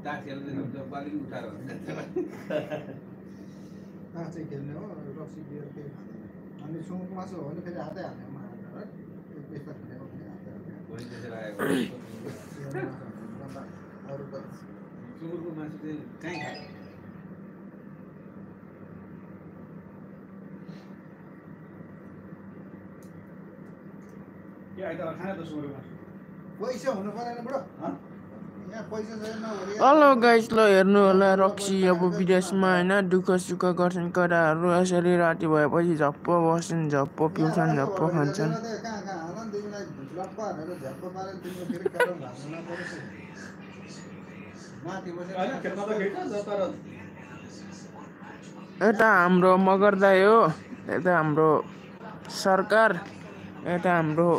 चाहिँ खेल्ने हो रक्सी बियर केही खाँदैन अनि सुँगुरको मासु हो भने फेरि हातै हाल्ने मारेर त्यस्तो खानेको फेरि हातै अरू त सुँगुरको मासु चाहिँ कहीँ खान्छ पैसा हुनु परेन बुढो हेलो गाइस ल हेर्नु होला रक्सी अब विदेशमा हैन दुःख सुख गर्छन् केटाहरू यसरी राति भएपछि झप्प बस्छन् झप्प पिउँछन् झप्प खान्छन् यता हाम्रो मगरदाई हो यता हाम्रो सरकार यता हाम्रो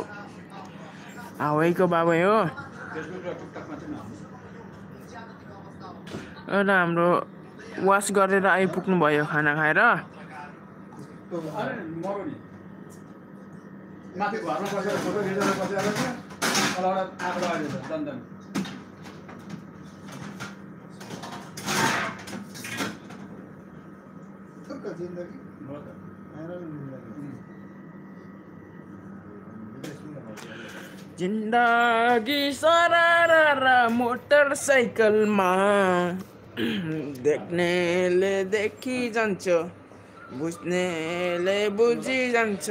हावाईको बाबै हो एउटा हाम्रो वास गरेर आइपुग्नु भयो खाना खाएर जिन्दगी सरारा मोटरसाइकलमा देख्नेले देखी जान्छ बुझ्नेले बुझी जान्छ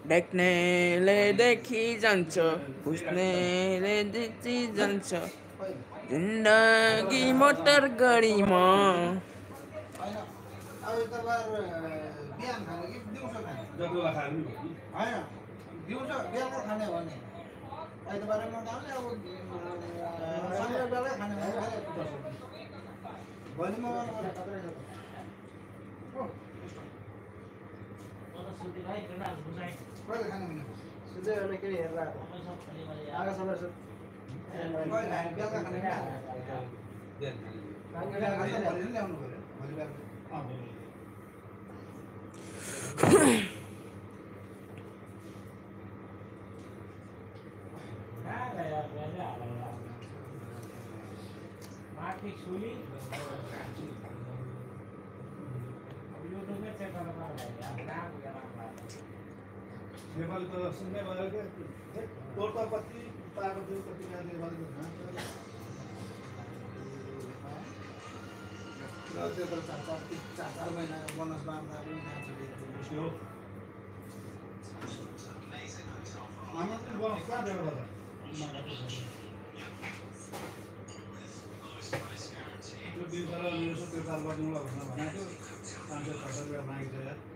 देख्नेले देखी जान्छ बुझ्नेले देखी जान्छ जिन्दगी मोटर गाडीमा नेपाल त सुन्नै भयो के टोटल कति पाएको थियो कति नेपाल चार महिना बोनस बाँड्दा पनि बोनस कहाँ दिएर त्यो बिचरा मेरो त्यो चाल गरिदिउँला भनेर भनेको थियो 500 रुपियाँ मागेको थियो यार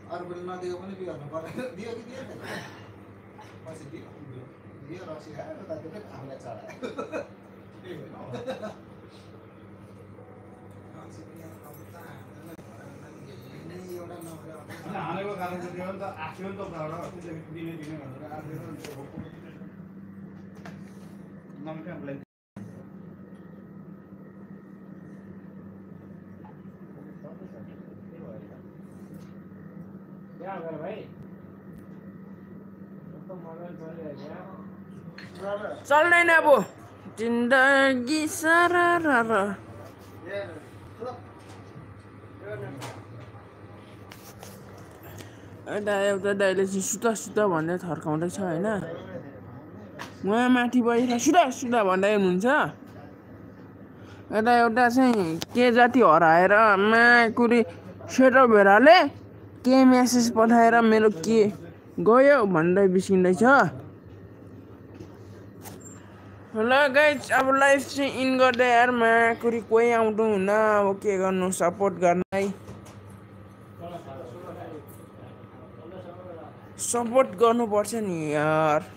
अरू पनि नदिएको पनि बिगार्नु पर्यो दियो कि दिएन पछि दियो रक्सी खाएर तातिर हामीलाई चढायो हालेको कारण चाहिँ त्यो त आख्यो नि त दिने भनेर आखेर नम्बर हामीलाई चल्दैन अब जिन्दगी सरारा एउटा दाइले चाहिँ सुता सुता भन्दै थर्काउँदैछ होइन उहाँ माथि बसेर सुता सुता भन्दै हुनुहुन्छ यता एउटा चाहिँ के जाति हराएर माकुरी सेतो भेडाले के मेसेज पठाएर मेरो के गयो भन्दै बिस्किँदैछ ल गाइज अब लाइफ चाहिँ इन गर्दै यार माकुरी कोही आउँदो हुन्न अब के गर्नु सपोर्ट गर्न है सपोर्ट गर्नुपर्छ नि यार।